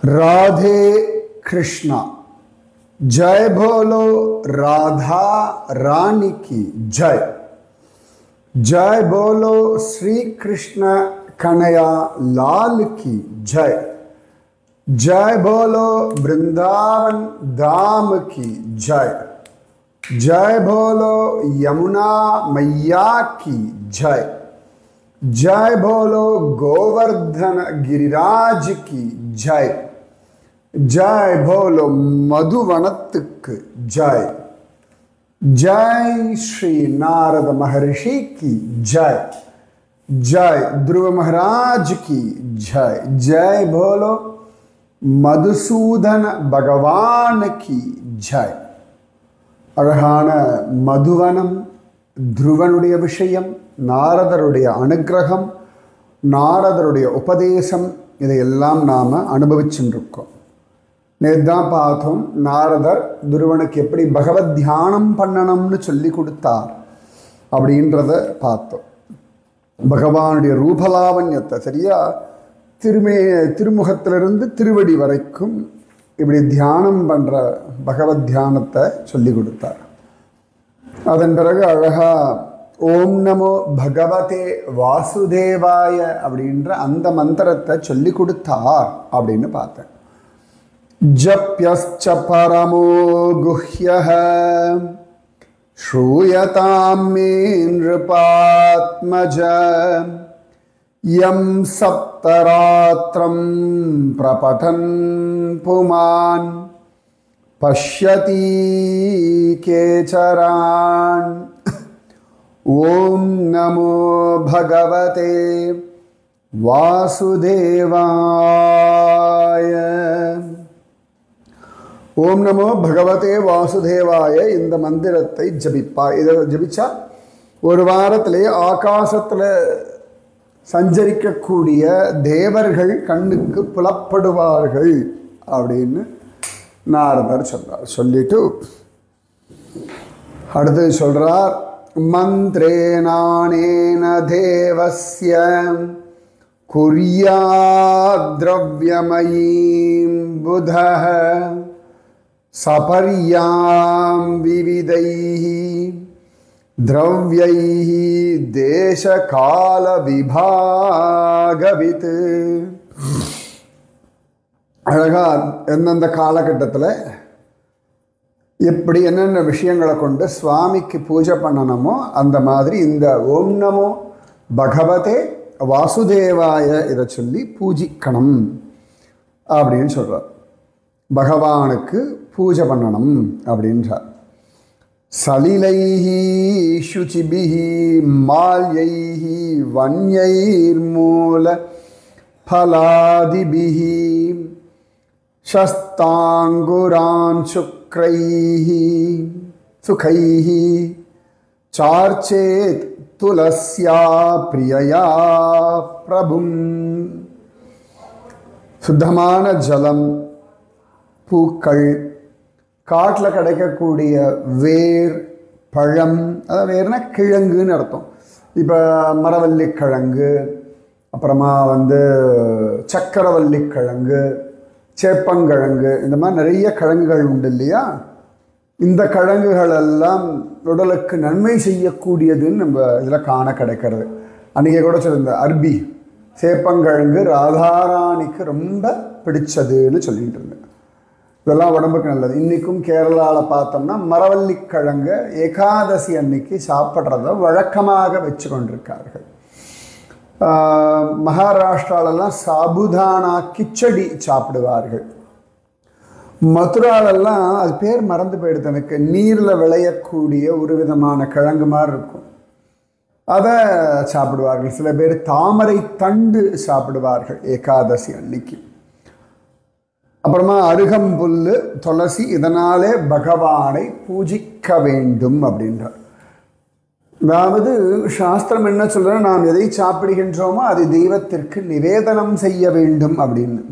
राधे कृष्णा। जय बोलो राधा रानी की जय। जय बोलो श्री कृष्ण कन्हैया लाल की जय। जय बोलो वृंदावन धाम की जय। जय बोलो यमुना मैया की जय। जय बोलो गोवर्धन गिरिराज की जय। जय बोलो मधुवनत्तुक्कु जय। जय श्री नारद महर्षि की जय। जय ध्रुव महाराज की जय। जय बोलो मधुसूदन भगवान की जय। அழகான மதுவனம், துருவனுடைய விஷயம், நாரதருடைய அனுக்கிரகம், நாரதருடைய உபதேசம், இதையெல்லாம் நாம் அனுபவிச்சுருக்கோம். நேத்தான் பார்த்தோம், நாரதர் துருவனுக்கு எப்படி பகவத் தியானம் பண்ணணும்னு சொல்லி கொடுத்தார் அப்படின்றத பார்த்தோம். பகவானுடைய ரூபலாவண்யத்தை சரியா திருமுகத்திலிருந்து திருவடி வரைக்கும் இப்படி தியானம் பண்ணுற பகவத் தியானத்தை சொல்லி கொடுத்தார். அதன் பிறகு அழகா ஓம் நமோ பகவதே வாசுதேவாய அப்படின்ற அந்த மந்திரத்தை சொல்லி கொடுத்தார் அப்படின்னு பார்த்தேன். ஜப்யஸ்ச பரமோ குஹ்யஹ ஸ்ரூயதாம் மே நிருபாத்மஜ யம் சப்தராத்ரம் பிரபடன் புமான் பஷ்யதி கேசரான். ஓம் நமோ பகவதே வாசுதேவாய. ஓம் நமோ பகவதே வாசுதேவாய இந்த மந்திரத்தை ஜபிப்பாய். இதை ஜபிச்சா ஒரு வாரத்திலே ஆகாசத்தில் சஞ்சரிக்கக்கூடிய தேவர்கள் கண்ணுக்கு புலப்படுவார்கள் அப்படின்னு நாரதர் சொல்றார். சொல்லிட்டு அடுத்து சொல்றார், மந்திரேனானேன தேவஸ்ய குர்யாத் த்ரவ்யமயீம் புதஹ சபர்யாம் விவிதைஹி திரவ்யைஹி தேசகால விபாகவித். அழகா எந்தெந்த காலகட்டத்தில் எப்படி என்னென்ன விஷயங்களை கொண்டு சுவாமிக்கு பூஜை பண்ணணுமோ அந்த மாதிரி இந்த ஓம் நமோ பகவதே வாசுதேவாய இதை சொல்லி பூஜிக்கணும் அப்படின்னு சொல்கிறார். பகவானுக்கு பூஜை பண்ணணும் அப்படின்றார். சலிலைஹி சுச்சிபிஹி மால்யைஹி வன்யைர்மூல பலாதிபிஹி சஸ்தாங்குரான் சுக்ரைஹி சுகைஹி சார்ச்சேத் துலஸ்யா பிரியயா பிரபும். சுத்தமான ஜலம், பூக்கள், காட்டில் கிடைக்கக்கூடிய வேர், பழம், அதாவது வேர்னா கிழங்குன்னு அர்த்தம். இப்போ மரவள்ளி கிழங்கு, அப்புறமா சக்கரவள்ளி கிழங்கு, சேப்பங்கிழங்கு, இந்த மாதிரி நிறைய கிழங்குகள் உண்டு இல்லையா? இந்த கிழங்குகள் எல்லாம் உடலுக்கு நன்மை செய்யக்கூடியதுன்னு நம்ம இதில் காண கிடைக்கிறது. அன்றைக்கி கூட சொல்லியிருந்த அர்பி சேப்பங்கிழங்கு ராதாராணிக்கு ரொம்ப பிடிச்சதுன்னு சொல்லிகிட்டு இருந்தேன். இதெல்லாம் உடம்புக்கு நல்லது. இன்றைக்கும் கேரளாவில் பார்த்தோம்னா மரவள்ளிக்கிழங்கு ஏகாதசி அன்னைக்கு சாப்பிட்றத வழக்கமாக வச்சு கொண்டிருக்கார்கள். மகாராஷ்டிராலெல்லாம் சாபுதானா கிச்சடி சாப்பிடுவார்கள். மதுராலெல்லாம் அது பேர் மறந்து போயிடுது எனக்கு, நீரில் விளையக்கூடிய ஒரு விதமான கிழங்கு மாதிரி இருக்கும், அதை சாப்பிடுவார்கள். சில பேர் தாமரை தண்டு சாப்பிடுவார்கள் ஏகாதசி அன்னைக்கு. அப்புறமா அருகம்புல், துளசி, இதனாலே பகவானை பூஜிக்க வேண்டும் அப்படின்றார். அதாவது சாஸ்திரம் என்ன சொல்ற, நாம் எதை சாப்பிடுகின்றோமோ அதை தெய்வத்திற்கு நிவேதனம் செய்ய வேண்டும் அப்படின்னு.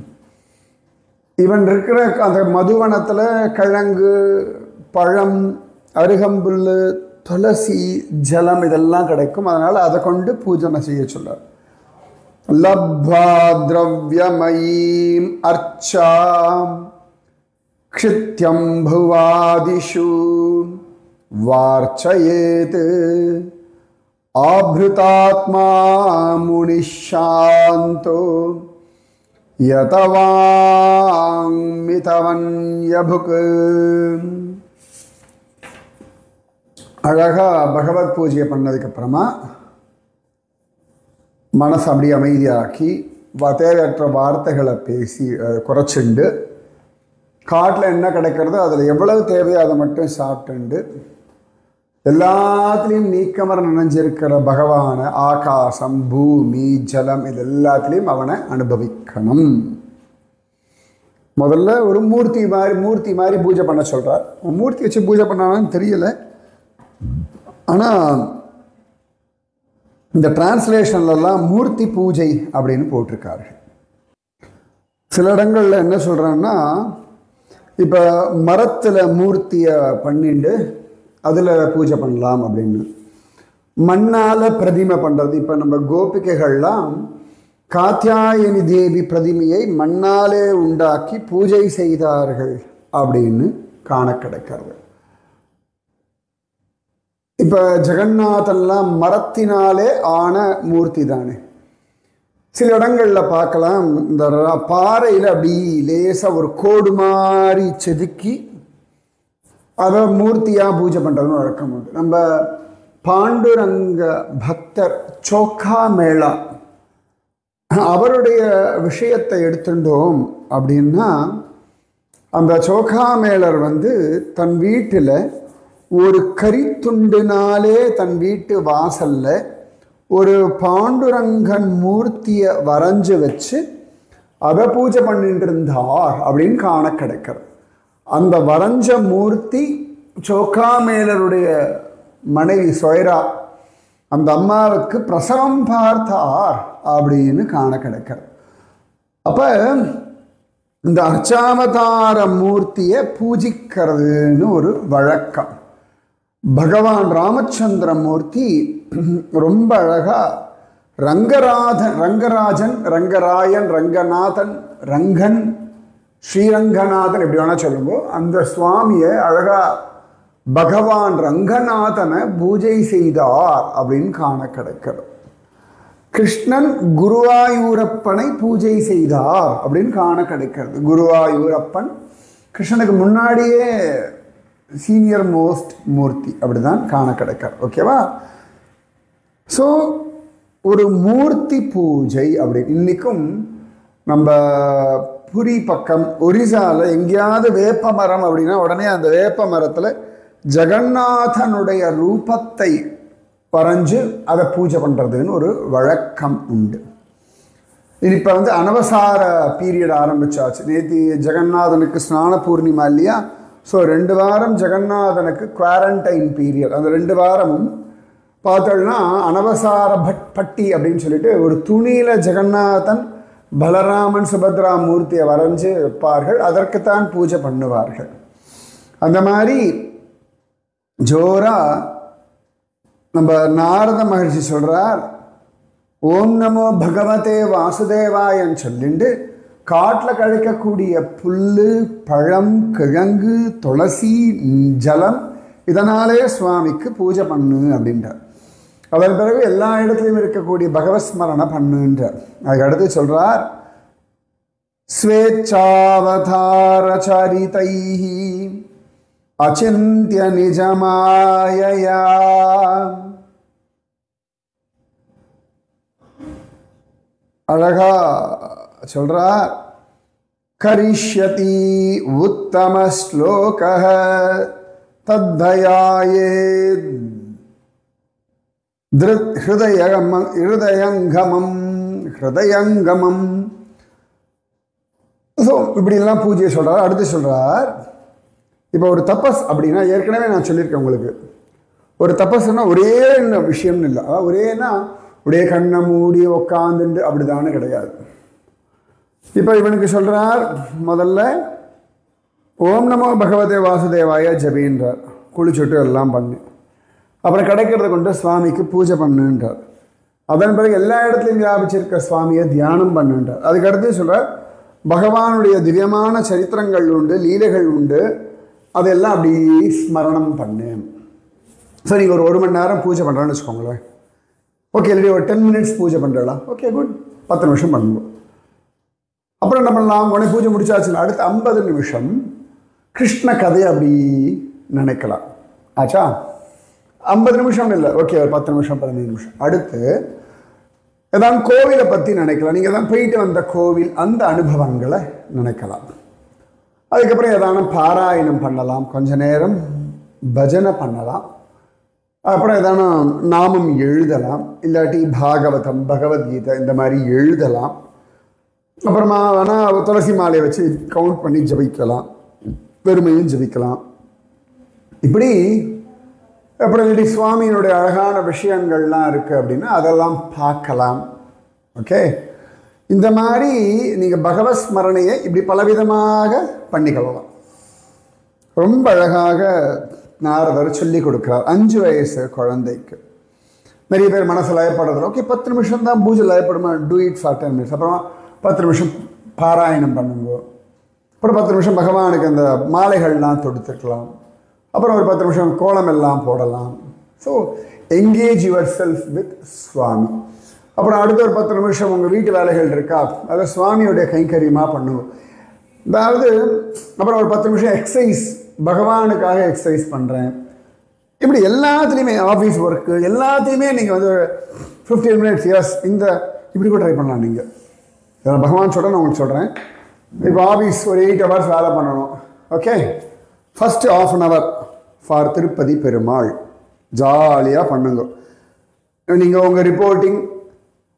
இவன் இருக்கிற அந்த மதுவனத்தில் கிழங்கு, பழம், அருகம்புல், துளசி, ஜலம் இதெல்லாம் கிடைக்கும். அதனால் அதை கொண்டு பூஜனை செய்ய சொல்றார். லப்த்வா த்ரவ்யமயீம் அர்ச்சாம் க்ஷித்யம் புவாதிஷு வார்ச்சயேத் ஆப்ருதாத்மா முனிஷாந்தோ யதவாங்மிதவன்யபுக். அழகா பகவத் பூஜையை பண்ணதுக்கப்புறமா மனசு அப்படியே அமைதியாக்கி தேவையற்ற வார்த்தைகளை பேசி குறைச்சிண்டு காட்டில் என்ன கிடைக்கிறதோ அதில் எவ்வளவு தேவையோ அதை மட்டும் சாப்பிட்டுண்டு எல்லாத்துலேயும் நீக்கமர நினைஞ்சிருக்கிற பகவான ஆகாசம் பூமி ஜலம் இது எல்லாத்துலேயும் அவனை அனுபவிக்கணும். முதல்ல ஒரு மூர்த்தி மாதிரி பூஜை பண்ண சொல்கிறார். மூர்த்தி வச்சு பூஜை பண்ணான்னு தெரியல. ஆனால் இந்த டிரான்ஸ்லேஷன்லாம் மூர்த்தி பூஜை அப்படின்னு போட்டிருக்காரு. சில இடங்களில் என்ன சொல்கிறான்னா, இப்போ மரத்தில் மூர்த்தியை பண்ணிட்டு அதில் பூஜை பண்ணலாம் அப்படின்னு. மண்ணால் பிரதிமை பண்ணுறது, இப்போ நம்ம கோபிகைகள்லாம் காத்யாயனி தேவி பிரதிமையை மண்ணாலே உண்டாக்கி பூஜை செய்தார்கள் அப்படின்னு காண கிடைக்கிறது. இப்போ ஜெகநாதன்லாம் மரத்தினாலே ஆன மூர்த்தி தானே. சில இடங்களில் பார்க்கலாம், இந்த பாறையில் அப்படி லேசாக ஒரு கோடு மாதிரி செதுக்கி அதை மூர்த்தியாக பூஜை பண்ணுறதுன்னு வழக்கம் உண்டு. நம்ம பாண்டுரங்க பக்தர் சோக்கா மேளா அவருடைய விஷயத்தை எடுத்துட்டோம் அப்படின்னா, அந்த சோக்கா மேளர் தன் வீட்டில் ஒரு கரித்துண்டினாலே தன் வீட்டு வாசல்ல ஒரு பாண்டுரங்கன் மூர்த்தியை வரைஞ்சு வச்சு அதை பூஜை பண்ணிட்டு இருந்தார் அப்படின்னு காண கிடைக்கிறது. அந்த வரைஞ்ச மூர்த்தி சோக்கா மேலருடைய மனைவி சொயரா அந்த அம்மாவுக்கு பிரசவம் பார்த்தார் அப்படின்னு காண கிடைக்கிறது. அப்போ இந்த அர்ச்சாவதார மூர்த்தியை பூஜிக்கிறதுன்னு ஒரு வழக்கம். பகவான் ராமச்சந்திர மூர்த்தி ரொம்ப அழகா ரங்கராஜன் ரங்கநாதன் ரங்கன் ஸ்ரீரங்கநாதன் எப்படி வேணா சொல்லுங்க, அந்த சுவாமியை அழகா பகவான் ரங்கநாதனை பூஜை செய்தார் அப்படின்னு காண கிடைக்கிறது. கிருஷ்ணன் குருவாயூரப்பனை பூஜை செய்தார் அப்படின்னு காண கிடைக்கிறது. குருவாயூரப்பன் கிருஷ்ணனுக்கு முன்னாடியே சீனியர் மோஸ்ட் மூர்த்தி அப்படிதான் காண கிடைக்கிறது. ஓகேவா? ஸோ ஒரு மூர்த்தி பூஜை அப்படி இன்னைக்கும் நம்ம புரி பக்கம் ஒரிசாவில் எங்கேயாவது வேப்ப மரம் அப்படின்னா உடனே அந்த வேப்ப மரத்தில் ஜெகநாதனுடைய ரூபத்தை வரைஞ்சு அதை பூஜை பண்ணுறதுன்னு ஒரு வழக்கம் உண்டு. இப்போ அனவசார பீரியட் ஆரம்பிச்சாச்சு. நேற்று ஜெகநாதனுக்கு ஸ்நான பூர்ணிமா இல்லையா? ஸோ 2 வாரம் ஜெகநாதனுக்கு குவாரண்டைன் பீரியட். அந்த 2 வாரமும் பார்த்தோம்னா அனவசார பட்டி அப்படின்னு சொல்லிட்டு ஒரு துணியில் ஜெகநாதன் பலராமன் சுபத்ரா மூர்த்தியை வரைஞ்சு வைப்பார்கள். அதற்குத்தான் பூஜை பண்ணுவார்கள். அந்த மாதிரி ஜோரா நம்ம நாரத மகர்ஷி சொல்கிறார், ஓம் நமோ பகவதே வாசுதேவாயன்னு சொல்லிண்டு காட்டில் கழிக்கக்கூடிய புல் பழம் கிழங்கு துளசி ஜலம் இதனாலே சுவாமிக்கு பூஜை பண்ணு அப்படின்றார். அதன் பிறகு எல்லா இடத்துலையும் இருக்கக்கூடிய பகவத் ஸ்மரணை பண்ணுன்றார். அதுக்கு அடுத்து சொல்றார், ஸ்வேச்சாவதார சரிதைஹி அசிந்திய நிஜமாயயா அழகா சொல்றார், கரிஷ்யதி உத்தம ஸ்லோகஹ தத்தயாயே ஹிருதயங்கமம். ஸோ இப்படிலாம் பூஜையை சொல்கிறார். அடுத்து சொல்கிறார், இப்போ ஒரு தபஸ் அப்படின்னா ஏற்கனவே நான் சொல்லியிருக்கேன் உங்களுக்கு, ஒரு தபஸ்ன்னா ஒரே விஷயம்னு இல்லை. அதாவது ஒரே கண்ணை மூடி உக்காந்துட்டு அப்படிதானே கிடையாது. இப்போ இவனுக்கு சொல்கிறார், முதல்ல ஓம் நமோ பகவதே வாசுதேவாய ஜபின்றார். குளிச்சுட்டு எல்லாம் பண்ணு. அப்புறம் கிடைக்கிறத கொண்டு சுவாமிக்கு பூஜை பண்ணுன்றார். அதன் பிறகு எல்லா இடத்துலையும் வியாபிச்சிருக்க சுவாமியை தியானம் பண்ணுன்றார். அதுக்கடுத்து சொல்கிறார், பகவானுடைய திவ்யமான சரித்திரங்கள் உண்டு, லீலைகள் உண்டு, அதெல்லாம் அப்படி ஸ்மரணம் பண்ணு. ஸோ நீங்கள் ஒரு மணி நேரம் பூஜை பண்ணுறான்னு வச்சுக்கோங்களேன். ஓகே, இல்லை ஒரு 10 minutes பூஜை பண்ணுறலாம். ஓகே குட், 10 நிமிஷம் பண்ணுவோம். அப்புறம் என்ன பண்ணலாம், உடனே பூஜை முடிச்சாச்சு, அடுத்து 50 நிமிஷம் கிருஷ்ண கதையை அப்படி நினைக்கலாம். ஆச்சா, 50 நிமிஷம் இல்லை, ஓகே ஒரு 10 நிமிஷம் 15 நிமிஷம். அடுத்து ஏதாவது கோவிலை பற்றி நினைக்கலாம். நீங்கள் தான் போயிட்டு வந்த கோவில், அந்த அனுபவங்களை நினைக்கலாம். அதுக்கப்புறம் ஏதாவது பாராயணம் பண்ணலாம், கொஞ்ச நேரம் பஜனை பண்ணலாம். அப்புறம் ஏதான நாமம் எழுதலாம், இல்லாட்டி பாகவதம் பகவத்கீதை இந்த மாதிரி எழுதலாம். அப்புறமா வேணால் துளசி மாலையை வச்சு கவுண்ட் பண்ணி ஜபிக்கலாம், பெருமையும் ஜபிக்கலாம். இப்படி அப்புறம் இல்லாட்டி சுவாமியினுடைய அழகான விஷயங்கள்லாம் இருக்குது அப்படின்னா அதெல்லாம் பார்க்கலாம். ஓகே, இந்த மாதிரி நீங்கள் பகவத் ஸ்மரணையை இப்படி பலவிதமாக பண்ணிக்கலாம். ரொம்ப அழகாக நாரதர் சொல்லி கொடுக்குறார் 5 வயசு குழந்தைக்கு. நிறைய பேர் மனசு லயப்படுறதில்ல. ஓகே 10 நிமிஷம் தான் பூஜை லயப்படுமா, டூ இட் ஃபார் 10 minutes. அப்புறமா 10 நிமிஷம் பாராயணம் பண்ணுங்க. அப்புறம் 10 நிமிஷம் பகவானுக்கு அந்த மாலைகள்லாம் தொடுத்துக்கலாம். அப்புறம் ஒரு 10 நிமிஷம் கோலம் எல்லாம் போடலாம். So engage yourself with Swami. அப்புறம் அடுத்த ஒரு 10 நிமிஷம் உங்கள் வீட்டு வேலைகள் இருக்கா, அதை சுவாமியோடைய கைங்கரியமாக பண்ணுவோம். அதாவது அப்புறம் ஒரு 10 நிமிஷம் எக்ஸசைஸ், பகவானுக்காக எக்ஸசைஸ் பண்ணுறேன். இப்படி எல்லாத்துலேயுமே ஆஃபீஸ் ஒர்க்கு எல்லாத்தையுமே நீங்கள் வந்து 15 minutes எஸ் இந்த இப்படி கூட ட்ரை பண்ணலாம். நீங்கள் இதில் பகவான் சொல்கிறேன், நான் உங்களுக்கு சொல்கிறேன். இப்போ ஆஃபீஸ் ஒரு 8 hours வேலை பண்ணணும். Okay, first 1/2 hour for Tirupati Perumal ஜாலியாக பண்ணுங்க. நீங்கள் உங்கள் ரிப்போர்ட்டிங்,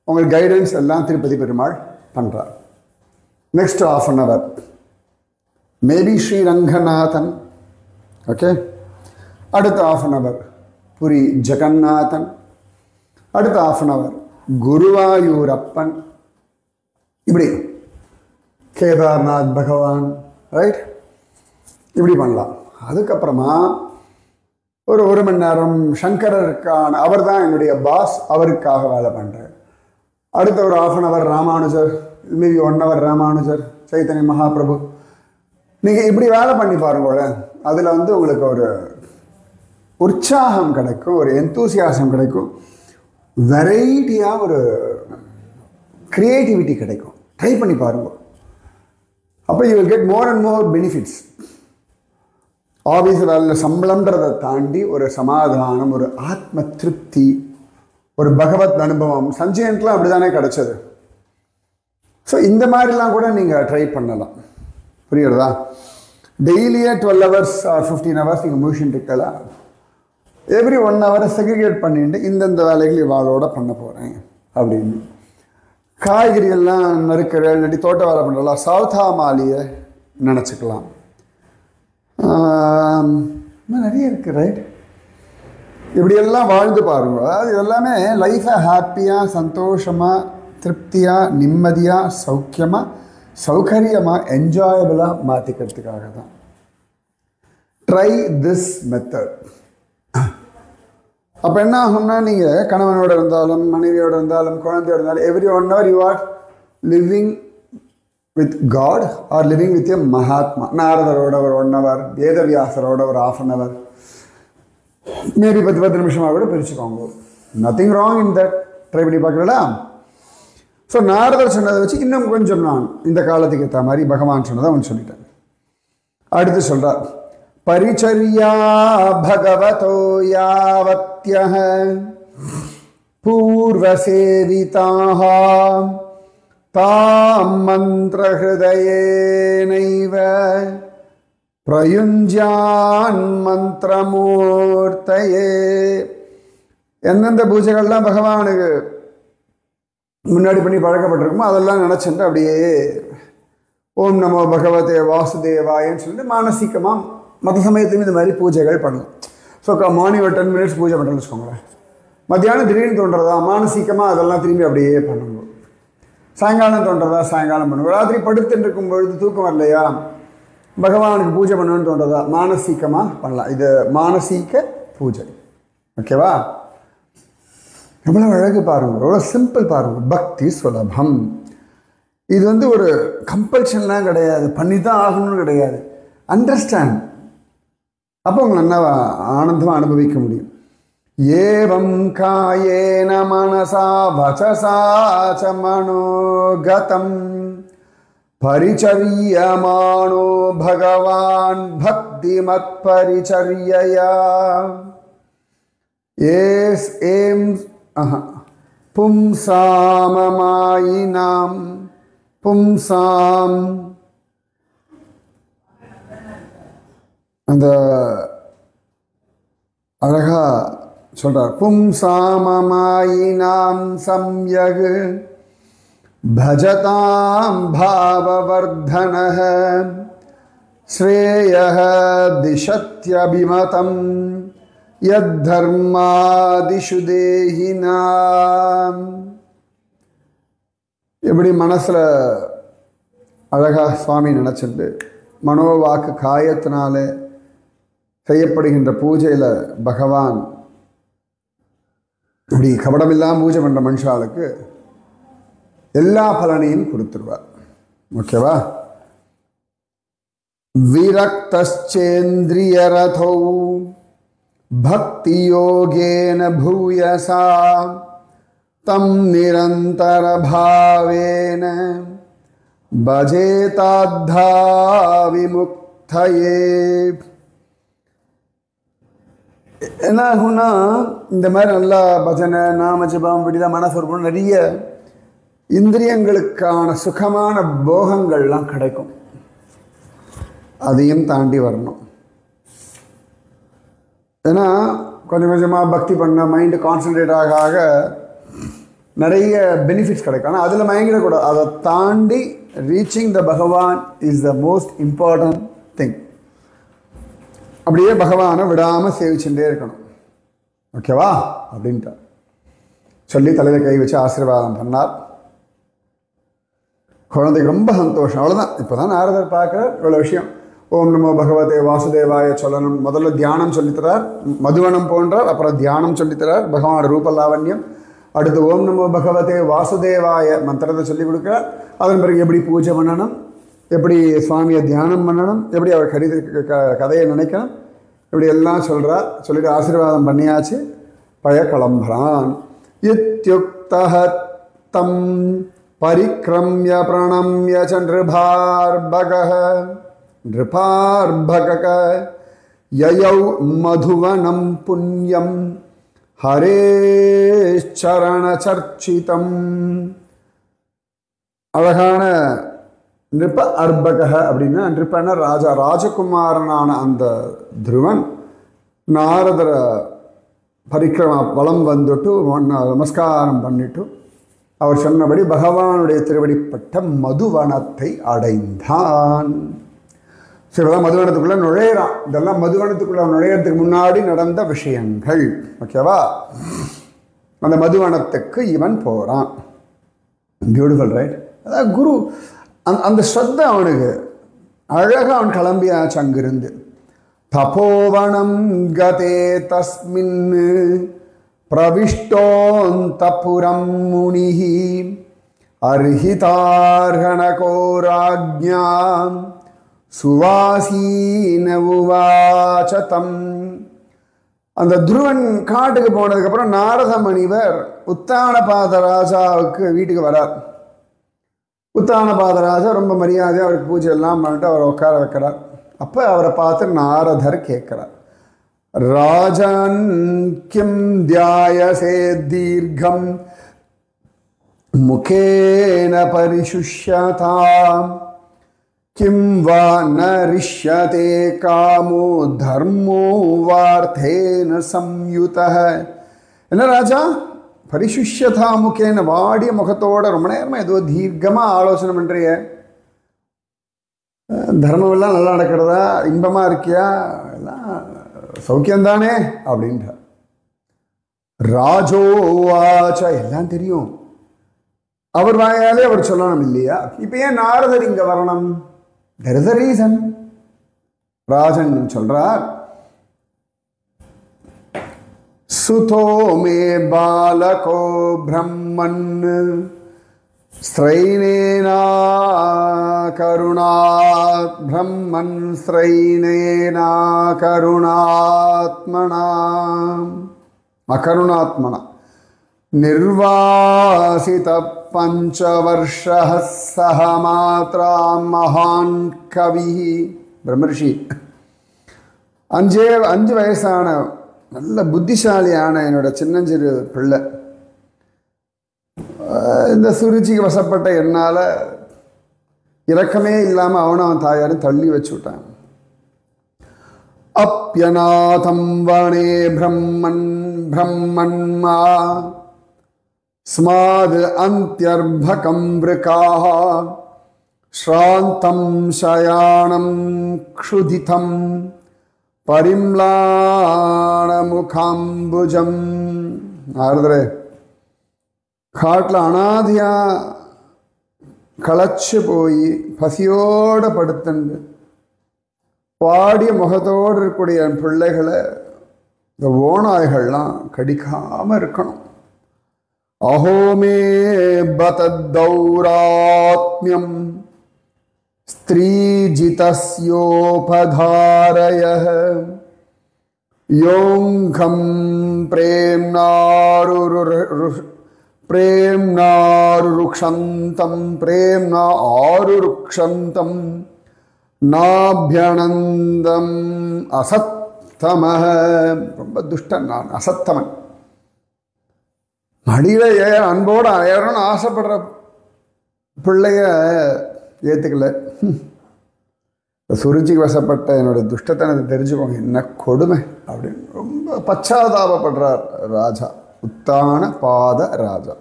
உங்கள் கைடன்ஸ் எல்லாம் திருப்பதி பெருமாள் பண்ணுறார். Next 1/2 hour maybe Sri Ranganathan. Okay, அடுத்த 1/2 hour புரி ஜெகநாதன். அடுத்த 1/2 hour குருவாயூரப்பன். இப்படி கேதார்நாத் பகவான், ரைட், இப்படி பண்ணலாம். அதுக்கப்புறமா ஒரு மணி நேரம் சங்கரருக்கான, அவர் தான் என்னுடைய பாஸ், அவருக்காக வேலை பண்ணுறேன். அடுத்த ஒரு 1/2 hour Ramanujar, maybe 1 hour Ramanujar, Chaitanya Mahaprabhu. நீங்கள் இப்படி வேலை பண்ணி பாருங்களேன், அதில் வந்து உங்களுக்கு ஒரு உற்சாகம் கிடைக்கும், ஒரு எந்தூசியாசம் கிடைக்கும், வெரைட்டியாக ஒரு க்ரியேட்டிவிட்டி கிடைக்கும். ட்ரை பண்ணி பாருங்க. அப்போ you will get more and more benefits. Office வேலையில் சம்பளம்ன்றதை தாண்டி ஒரு சமாதானம், ஒரு ஆத்ம திருப்தி, ஒரு பகவத் அனுபவம். சஞ்சயனுக்குலாம் அப்படி தானே கிடச்சது. ஸோ இந்த மாதிரிலாம் கூட நீங்கள் ட்ரை பண்ணலாம். புரியுறதா? டெய்லியே 12 hours ஆர் 15 hours நீங்கள் மியூஷன் இருக்கலாம். எவ்ரி 1 hour செக்ரிகேட் பண்ணிட்டு இந்தந்த வேலைகள் இவாளோட பண்ண போகிறேன் அப்படின்னு. காய்கறிகள்லாம் நறுக்கிற, இல்லாட்டி தோட்ட வேலை பண்ணுறலாம், சவுத்தா மாலியை நினச்சிக்கலாம். நிறைய இருக்குது, ரைட்? இப்படியெல்லாம் வாழ்ந்து பாருங்க. அதாவது இதெல்லாமே லைஃப்பை ஹாப்பியாக, சந்தோஷமாக, திருப்தியாக, நிம்மதியாக, சௌக்கியமாக, சௌகரியமாக, என்ஜாயபிளாக மாற்றிக்கிறதுக்காக தான். Try this method. அப்போ என்ன ஆகும்னா, நீங்கள் கணவனோடு இருந்தாலும், மனைவியோடு இருந்தாலும், குழந்தையோடு இருந்தாலும், every 1 hour you are living with God or living with a Mahatma. நாரதரோட ஒரு 1 hour, வேதவியாசரோட ஒரு 1/2 hour, மேபி 10 நிமிஷமாக கூட பிரிச்சுக்கோங்க. Nothing wrong in that. Try பண்ணி பார்க்குறடா. ஸோ நாரதர் சொன்னதை வச்சு இன்னும் கொஞ்சம் நான் இந்த காலத்துக்கு ஏற்ற மாதிரி பகவான் சொன்னதை அவன் சொல்லிட்டேன். அடுத்து சொல்கிறார், பரிச்சரியா பகவதோ யாவத்யஹ பூர்வசேவிதாஹ தாம் மந்திரஹிருதயேனைவ பிரயுஞ்சான் மந்திரமூர்த்தயே. எந்தெந்த பூஜைகள்லாம் பகவானுக்கு முன்னாடி பண்ணி பழக்கப்பட்டிருக்குமோ அதெல்லாம் நினச்சிட்டு அப்படியே ஓம் நமோ பகவதே வாசுதேவாயன்னு சொல்லிட்டு மானசீகமாக மற்ற சமயத்துலையும் இந்த மாதிரி பூஜைகள் பண்ணலாம். ஸோ மார்னிங் ஒரு 10 minutes பூஜை பண்ணுறேன்னு வச்சுக்கோங்களேன். மத்தியானம் திடீர்னு தோன்றதா மானசீகமாக அதெல்லாம் திரும்பி அப்படியே பண்ணுங்க. சாயங்காலம் தோன்றதா சாயங்காலம் பண்ணுங்க. ராத்திரி படுத்துட்டு இருக்கும் பொழுது தூக்கம் வரலையா, பகவானுக்கு பூஜை பண்ணணும்னு தோன்றதா மானசீகமாக பண்ணலாம். இது மானசீக பூஜை. ஓகேவா? எவ்வளோ அழகு பாருங்க, எவ்வளோ சிம்பிள் பாருங்க. பக்தி சுலபம். இது ஒரு கம்பல்ஷன்லாம் கிடையாது, பண்ணி தான் ஆகணும்னு கிடையாது. அண்டர்ஸ்டாண்ட். அப்போ உங்களை நல்லா ஆனந்தமாக அனுபவிக்க முடியும். ஏவம் காயேன மனசா வசசா ச மனோகதம் பரிச்சரியமானோ பகவான் பக்தி மத் பரிச்சர்யயா ஏஸ் ஏம் பும்சாமமாயினாம் பும்சாம். அந்த அழகா சொல்றார். பும்சாமமாயினாம் சம்யக் பஜதாம் பாவவர்தனஹ ஸ்ரேயஹ திஷத்யபிமதம் யத்தர்மாதிஷு தேஹினாம். எப்படி மனசில் அழகா சுவாமி நினச்சிட்டு மனோவாக்கு காயத்தினால செய்யப்படுகின்ற பூஜையில் பகவான் இப்படி கபடமில்லாமல் பூஜை பண்ணுற மனுஷாளுக்கு எல்லா பலனையும் கொடுத்துருவார். ஓகேவா? விரக்தேந்திரியரதோ பக்தி யோகேன பூயசா தம் நிரந்தர பாவேன பஜேதாத்தா விமுக்தயே. என்ன ஆகும்னா, இந்த மாதிரி நல்லா பஜனை நாம ஜபம் இப்படிதான் மனசு இருக்கும், நிறைய இந்திரியங்களுக்கான சுகமான போகங்கள்லாம் கிடைக்கும். அதையும் தாண்டி வரணும். ஏன்னா கொஞ்சம் கொஞ்சமாக பக்தி பண்ண மைண்டு கான்சன்ட்ரேட் ஆக ஆக நிறைய பெனிஃபிட்ஸ் கிடைக்கும். ஆனால் அதில் மயங்கிடக்கூடாது. அதை தாண்டி ரீச்சிங் த பகவான் is the most important thing. அப்படியே பகவானை விடாமல் சேவிச்சுட்டே இருக்கணும். ஓகேவா? அப்படின்ட்டு சொல்லி தலையில் கை வச்சு ஆசீர்வாதம் பண்ணார். குழந்தைக்கு ரொம்ப சந்தோஷம். அவ்வளோதான். இப்போ தான் நாரதர் பார்க்குற இவ்வளோ விஷயம். ஓம் நமோ பகவதே வாசுதேவாய சொல்லணும். முதல்ல தியானம் சொல்லித்தரார், மதுவனம் போன்றார். அப்புறம் தியானம் சொல்லித்தரார், பகவான் ரூபலாவண்யம். அடுத்து ஓம் நமோ பகவதே வாசுதேவாய மந்திரத்தை சொல்லிக் கொடுக்குறார். அதன் பிறகு எப்படி பூஜை பண்ணணும், எப்படி சுவாமியை தியானம் பண்ணணும், எப்படி அவர் கதையை நினைக்கணும், இப்படி எல்லாம் சொல்கிறார். சொல்லிட்டு ஆசீர்வாதம் பண்ணியாச்சு. பய கிளம்புறான். இத்யுக்தஹ தம் பரிக்ரம்ய பிரணம்ய சந்திரபார்பகஹ நிருபார்பக யயௌ மதுவனம் புண்ணியம் ஹரேச்சரண சர்ச்சிதம். அழகான நிருப அர்பக அப்படின்னா, நிருபன ராஜா, ராஜகுமாரனான அந்த துருவன் நாரதர பரிக்கிரம வலம் வந்துட்டு நமஸ்காரம் பண்ணிட்டு அவர் சொன்னபடி பகவானுடைய திருவடிப்பட்ட மதுவனத்தை அடைந்தான். சிவதான் மதுவனத்துக்குள்ளே நுழையிறான். இதெல்லாம் மதுவனத்துக்குள்ளே நுழையிறதுக்கு முன்னாடி நடந்த விஷயங்கள். ஓகேவா? அந்த மதுவனத்துக்கு இவன் போகிறான். Beautiful, right? அதான் குரு அந்த ஸ்ரத்தை அவனுக்கு அழகாக அவன் கிளம்பியாச்சு அங்கிருந்து. தபோவனம் கதே தஸ்மின் பிரவிஷ்டோந்தபுரம் முனிஹி அர்ஹிதார்ஹணகோராஜ்ஞாம் சுவாசீன உவாசதம். அந்த துருவன் காட்டுக்கு போனதுக்கப்புறம் நாரத முனிவர் உத்தானபாத ராஜாவுக்கு வீட்டுக்கு வரார். உத்தானபாத ராஜா ரொம்ப மரியாதையாக அவருக்கு பூஜை எல்லாம் பண்ணிட்டு அவரை உட்கார வைக்கிறார். அப்போ அவரை பார்த்து நாரதர் கேட்குறார், ராஜன் கிம் தியாயசே தீர்க்கம் முகேன பரிசுஷ்யதாம் கிம் வா நரிஷ்யதே காமோ தர்மோ வார்த்தேன சம்யுதஹ. என்ன ராஜா, பரிசுஷ்யதா முகேன, வாடிய முகத்தோட ரொம்ப நேரமாக ஏதோ தீர்க்கமாக ஆலோசனை பண்ணுறிய, தர்மமெல்லாம் நல்லா நடக்கிறதா, இன்பமாக இருக்கியா, எல்லாம் சௌக்கியம்தானே அப்படின்ற. ராஜோவாச்ச, எல்லாம் தெரியும், அவர் வாயாலே அவர் சொல்லணும் இல்லையா? இப்போ ஏன் நாரதர் இங்கே வரணும்? there is a reason. Rajan சொல்றார், सुतो मे बालको ब्रह्मन् स्त्रैनेना करुणात् ब्रह्मन् स्त्रैनेना करुणात्मना अकरुणात्मना निर्वासित पंचवर्षः सह मात्रा महान् कवि ब्रह्मर्षि அஞ்சு வயசான நல்ல புத்திசாலியான என்னோட சின்னஞ்சிறு பிள்ளை இந்த சுருச்சிக்கு வசப்பட்ட என்னால் இரக்கமே இல்லாமல் அவனும் அவன் தாயாரும் தள்ளி வச்சு விட்டான். அப்யநாதம் வனே பிரம்மன் பிரம்மன்மா ஸ்மாத் அந்த்யர்பகம் வ்ருகாஹ ஸ்ராந்தம் சயானம் க்ஷுதிதம் பரிம்லாணமுகாம்புஜம். ஆறுதரே காட்டில் அனாதியா களைச்சு போய் பசியோடு படுத்துண்டு பாடிய முகத்தோடு இருக்கக்கூடிய என் பிள்ளைகளை இந்த ஓநாய்கள்லாம் கடிக்காமல் இருக்கணும். அஹோமே பதத்தௌராத்மியம் ஸ்திரீஜிதஸ்யோபதாரயः யோங்கம் பிரேம்னாருருக்ஷந்தம் பிரேம்னா ஆருருக்ஷந்தம் நாபியனந்தம் அசத்தமஹ. ரொம்ப துஷ்டன் நான், அசத்தமன். மடியில அன்போடு அயறணும்னு ஆசைப்படுற பிள்ளைய ஏற்றுக்கல. சுருச்சிக்கு வசப்பட்ட என்னுடைய துஷ்டத்தனத்தை தெரிஞ்சுக்கோங்க, என்ன கொடுமை அப்படின்னு ரொம்ப பச்சாதாபப்படுறார் ராஜா, உத்தான பாத ராஜா.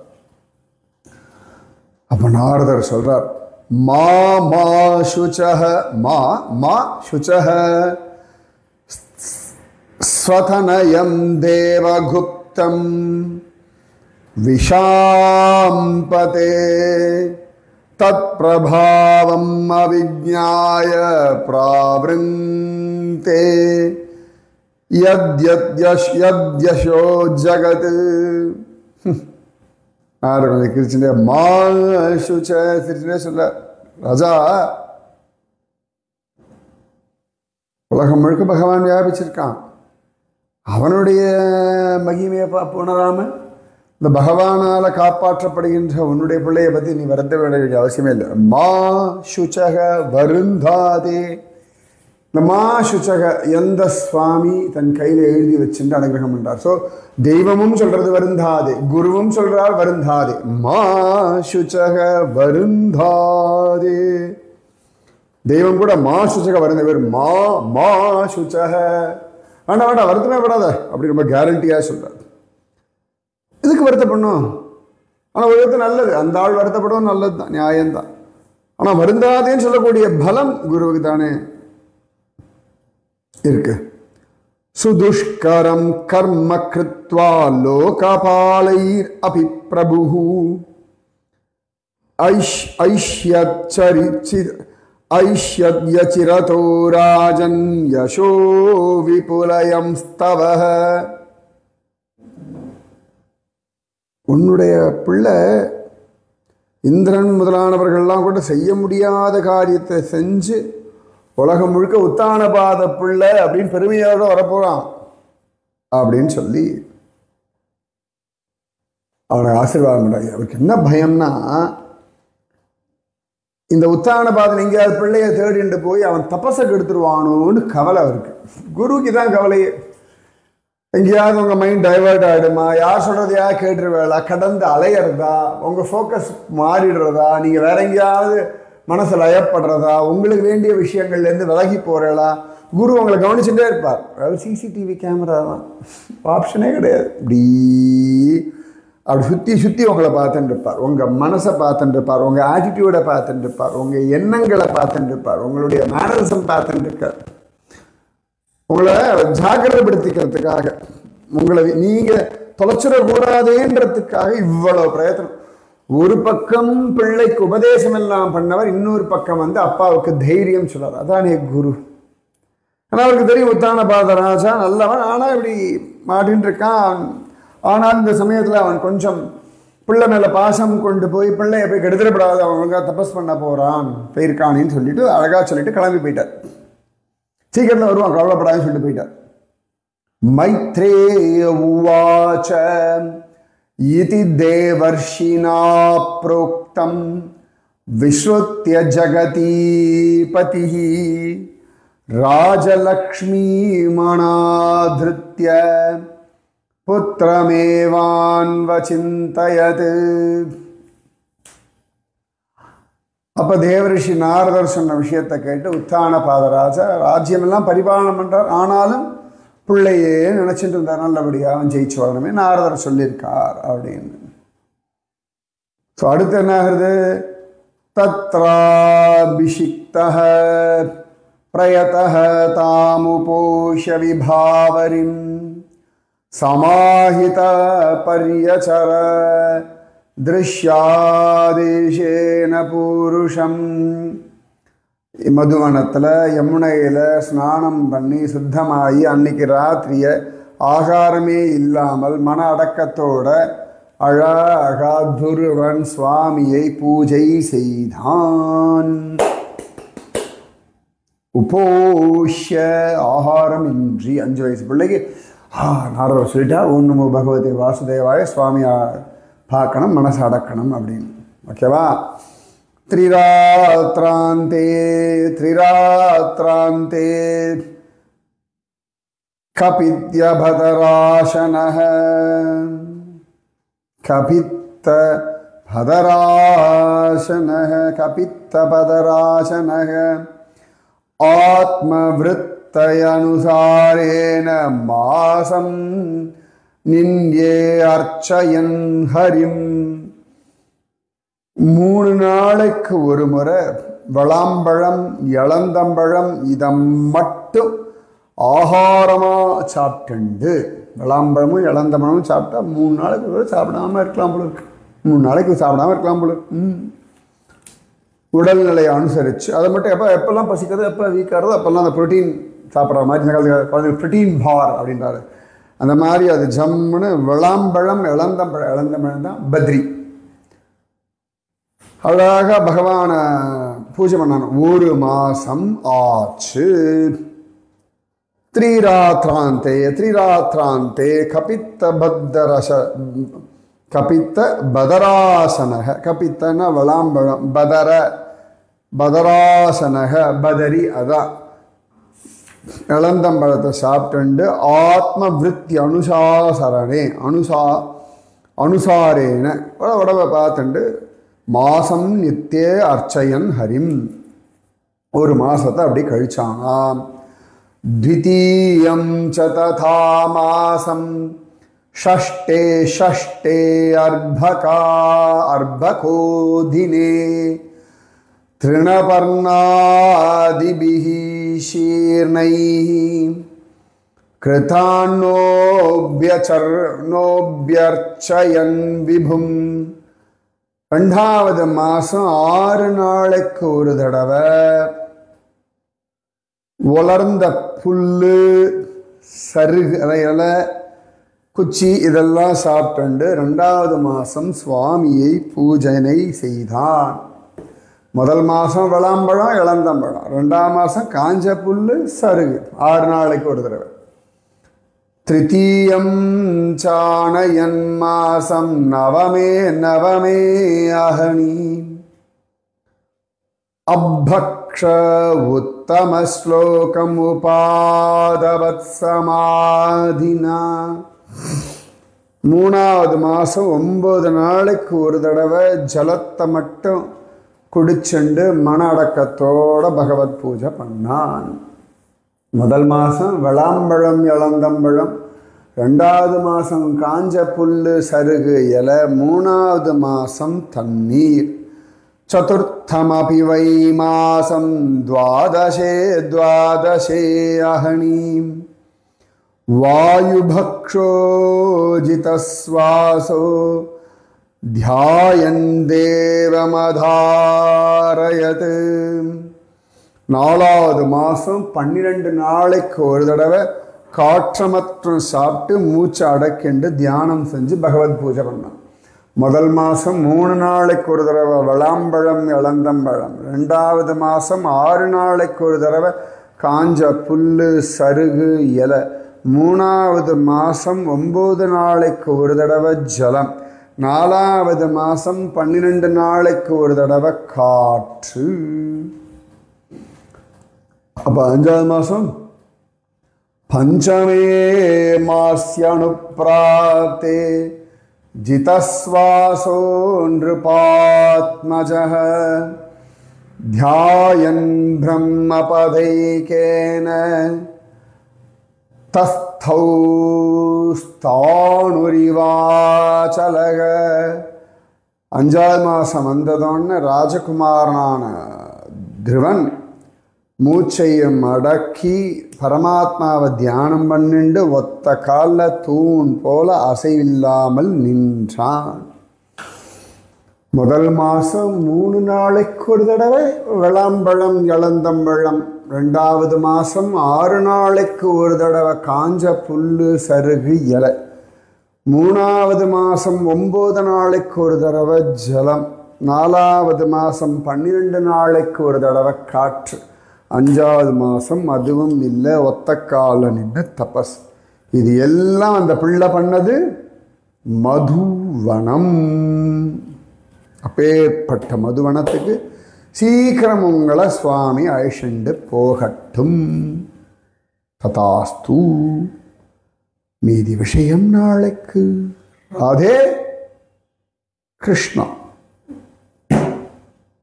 அப்ப நாரதர் சொல்றார், மா மா சுச்சஹ மா மா சுச்சஹ ஸ்வதனயம் தேவகுப்தம் விஷாம்பதே தத் பிரபாவம் அவிஜ்ஞாய பிராவ்ருங்கே யத்யஸ்யோ ஜகத். கிருஷ்ணே மா சுச்ச கிருஷ்ணே சொல்ல, ராஜா உலகம் முழுக்க பகவான் வியாபிச்சிருக்கான். அவனுடைய மகிமையை உணராம இந்த பகவானால காப்பாற்றப்படுகின்ற உன்னுடைய பிள்ளையை பற்றி நீ வருத்த வேண்டிய அவசியமே இல்லை. மா சுச்சக வருந்தாதே. இந்த மா சுச்சக எந்த சுவாமி தன் கையில் எழுதி வச்சுட்டு அனுகிரகம் பண்றார். ஸோ தெய்வமும் சொல்றது வருந்தாதே, குருவும் சொல்றார் வருந்தாதே. மா சுச்சக வருந்தாதே. தெய்வம் கூட மா சுச்சக வருந்த பேர் மா மா சுச்சக. வேண்டாம் வேண்டாம் வருத்தமே படாத அப்படி ரொம்ப கேரண்டியாக சொல்றார். இதுக்கு வருத்தப்படணும். ஆனால் ஒரு விதத்தை நல்லது, அந்த ஆள் வருத்தப்படவும் நல்லது தான், நியாயம்தான். ஆனால் வருந்தாதேன்னு சொல்லக்கூடிய பலம் குருவுக்கு தானே இருக்கு. சுதுஷ்கரம் கர்ம கிருத்வா லோகபாலைர் அபி பிரபு ஐஷ்யத்யசிரதோ ராஜன் யசோ விபுலயம் ஸ்தவஹ. உன்னுடைய பிள்ளை இந்திரன் முதலானவர்கள்லாம் கூட செய்ய முடியாத காரியத்தை செஞ்சு உலகம் முழுக்க உத்தான பாத பிள்ளை அப்படின்னு பெருமையோட வரப்போறான் அப்படின்னு சொல்லி அவனை ஆசீர்வாதம் பண்ணாங்க. அவருக்கு என்ன பயம்னா, இந்த உத்தான பாதன் எங்கேயாவது பிள்ளைய தேடிட்டு போய் அவன் தபஸை கெடுத்துருவானோன்னு கவலை அவருக்கு. குருவுக்கு தான் கவலையே. எங்கேயாவது உங்கள் மைண்ட் டைவர்ட் ஆகிடுமா, யார் சொல்கிறதையா கேட்டுருவேளா, கடந்து அலையிறதா, உங்கள் ஃபோக்கஸ் மாறிடுறதா, நீங்கள் வேற எங்கேயாவது மனசு லயப்படுறதா, உங்களுக்கு வேண்டிய விஷயங்கள்லேருந்து விலகி போகிறளா. குரு உங்களை கவனிச்சுட்டே இருப்பார். அதாவது சிசிடிவி கேமரா தான், ஆப்ஷனே கிடையாது. அப்படி சுற்றி சுற்றி உங்களை பார்த்துட்டு இருப்பார். உங்கள் மனசை பார்த்துட்டு இருப்பார், உங்கள் ஆட்டிடியூடை பார்த்துட்டு இருப்பார், உங்கள் எண்ணங்களை பார்த்துட்டு இருப்பார், உங்களுடைய மேனரிசம் பார்த்துட்டு இருக்கார். உங்களை ஜாக்கிரதைப்படுத்திக்கிறதுக்காக, உங்களை நீங்கள் தொலைச்சிடக்கூடாதேன்றதுக்காக இவ்வளவு பிரயத்தனம். ஒரு பக்கம் பிள்ளைக்கு உபதேசம் எல்லாம் பண்ணவர், இன்னொரு பக்கம் வந்து அப்பாவுக்கு தைரியம் சொல்றார். அதானே குரு. ஆனால் அவருக்கு தெரியும் உத்தான பாத ராஜா நல்லவன், ஆனால் இப்படி மாட்டின்னு இருக்கான். ஆனால் இந்த சமயத்தில் அவன் கொஞ்சம் பிள்ளை மேலே பாசம் கொண்டு போய் பிள்ளைய போய் கெடுத்துடப்படாது, அவன் ஒழுங்காக தபஸ் பண்ண போகிறான் போயிருக்கானின்னு சொல்லிட்டு அழகாக சொல்லிட்டு கிளம்பி போயிட்டார். சீக்கிரத்தில் வருவான் கவலைப்படாதுன்னு சொல்லிட்டு போயிட்டார். மைத்ரேய உவாச்ச இதி தேவர்ஷினா ப்ரோக்தம் விஸ்ருத்ய ஜகதீபதிः ராஜலக்ஷ்மீமணாத்ருத்ய புத்திரமேவான்வசிந்தயத். அப்போ தேவரிஷி நாரதர் சொன்ன விஷயத்தை கேட்டு உத்தான பாதராஜா ராஜ்யமெல்லாம் பரிபாலனம் பண்ணுறார், ஆனாலும் பிள்ளையே நினச்சிட்டு இருந்தார் நல்லபடியாக அவன் ஜெயிச்சு வரணுமே, நாரதர் சொல்லியிருக்கார் அப்படின்னு. ஸோ அடுத்து என்ன ஆகுது? தத்ராபிஷிக்தஹ பிரயதஹ தாமுபோஷ விபாவரிம் சமாஹித பர்யசர திருஷ்யாதேசேன பூருஷம். மதுவனத்தில் யமுனையில் ஸ்நானம் பண்ணி சுத்தமாகி அன்னைக்கு ராத்திரியை ஆகாரமே இல்லாமல் மன அடக்கத்தோட அழகா துருவன் சுவாமியை பூஜை செய்தான். உபோஷ்ய ஆகாரம் இன்றி 5 வயசு பிள்ளைக்கு நாரதர் சொல்லிட்டா ஓம் நமோ பகவதி வாசுதேவாய சுவாமியா பார்க்கணும், மனசு அடக்கணும் அப்படின்னு. ஓகேவா? திரிராத்ராந்தே திரிராத்ராந்தே கபித்யபதராசனஹ கபித்தபதராசனஹ கபித்தபதராசனஹ ஆத்மவிருத்தயனுசாரேன மாசம் நின்யே அர்ச்சயன் ஹரிம். 3 நாளைக்கு ஒரு முறை வளாம்பழம் இளந்தம்பழம் இதை மட்டும் ஆகாரமாக சாப்பிட்டுண்டு, விளாம்பழமும் இளந்தம்பழமும் சாப்பிட்டா 3 நாளைக்கு ஒரு சாப்பிடாம இருக்கலாம் போல இருக்கு. 3 நாளைக்கு சாப்பிடாம இருக்கலாம் போல இருக்கு. உடல்நிலையை அனுசரித்து அதை மட்டும் எப்பெல்லாம் பசிக்கிறது, எப்போ வீக்காகிறதோ அப்போல்லாம் அந்த ப்ரோட்டீன் சாப்பிட்ற மாதிரி இந்த காலத்துக்கு குழந்தைங்க ப்ரோட்டீன் பார் அப்படின்றாரு. அந்த மாதிரி அது ஜம்முன்னு விளாம்பழம் இளந்தம்பழம் தான் பத்ரி. அழகாக பகவானை பூஜை பண்ணான். 1 மாதம் ஆச்சு. திரிராத்ராந்தே திரிராத்ராந்தே கபித்த பதராசனக கபித்தன வளாம்பழம் பதராசனக பதரி அதான் இளந்தம்பழத்தை சாப்பிட்டு ஆத்ம விருத்தி அனுசாசரணே அனுசாரேன உடவை பார்த்துட்டு மாசம் நித்திய அர்ச்சயன் ஹரிம் 1 மாசத்தை அப்படி கழிச்சானாம். த்விதீயம் ச ததா மாசம் ஷஷ்டே ஷஷ்டே அர்பகோ தினே திருணபர்ணாதிபிஹ ஷீர்ணைஹ கிருதான்னோப்யர்ச்சயன் விபும். 2வது மாதம் 6 நாளைக்கு ஒரு தடவை வளர்ந்த புல்லு சருகு இலை குச்சி இதெல்லாம் சாப்பிட்டு 2வது மாதம் சுவாமியை பூஜனை செய்தான். 1 மாதம் விளாம்பழம் இளந்தம்பழம், 2ஆம் மாதம் காஞ்ச புல்லு சருகு 6 நாளைக்கு ஒரு தடவை. திருத்தீயம் சாணயன் மாசம் நவமே அஹனி அபக்ஷ உத்தம ஸ்லோகம் உபாதவத் சமாதினா. 3வது மாதம் 9 நாளைக்கு ஒரு தடவை ஜலத்தை மட்டும் குடிச்சுண்டு மன அடக்கத்தோட பகவத் பூஜை பண்ணான். 1 மாதம் விளாம்பழம் இளந்தம்பழம், 2வது மாதம் காஞ்ச புல்லு சருகு இலை, 3வது மாதம் தண்ணீர். சதுர்த்தமபி வை மாசம் துவாதசே அஹனீம் வாயுபக்ஷோஜிதஸ்வாசோ தியாயன் தேவமதாரயத். 4வது மாதம் 12 நாளைக்கு ஒரு தடவை காற்றமற்றம் சாப்பிட்டு மூச்சை அடக்கிண்டு தியானம் செஞ்சு பகவத் பூஜை பண்ணான். முதல் மாதம் 3 நாளைக்கு ஒரு தடவை விளாம்பழம் இளந்தம்பழம், 2வது மாதம் 6 நாளைக்கு ஒரு தடவை காஞ்ச புல் சருகு இலை, 3வது மாதம் 9 நாளைக்கு ஒரு தடவை ஜலம், 4வது மாதம் 12 நாளைக்கு ஒரு தடவை காற்று. அப்போ 5வது மாதம் பஞ்சமே மாஸ்யனுப்ராப்தே ஜிதஸ்வாசோ நிருபாத்மஜः த்யாயன் பிரம்மபதைகேன தஸ்தௌ ஸ்தாணுரிவாச்சலக. 5வது மாதம் வந்ததோன்னு ராஜகுமாரனான திருவன் மூச்சையும் அடக்கி பரமாத்மாவை தியானம் பண்ணிண்டு ஒத்த காலில் தூண் போல அசைவில்லாமல் நின்றான். முதல் மாதம் 3 நாளைக்கு ஒரு தடவை விளாம்பழம் இளந்தம்பழம், 2வது மாதம் 6 நாளைக்கு ஒரு தடவை காஞ்ச புல் சருகு இலை, 3வது மாதம் 9 நாளைக்கு ஒரு தடவை ஜலம், 4வது மாதம் 12 நாளைக்கு ஒரு தடவை காற்று, 5வது மாதம் அதுவும் இல்லை ஒத்த கால நின்று தபஸ். இது எல்லாம் அந்த பிள்ளை பண்ணது மதுவனம். அப்பேற்பட்ட மதுவனத்துக்கு சீக்கிரம் உங்களை சுவாமி அழிச்சுண்டு போகட்டும். ததாஸ்து. மீதி விஷயம் நாளைக்கு. ராதே கிருஷ்ணா.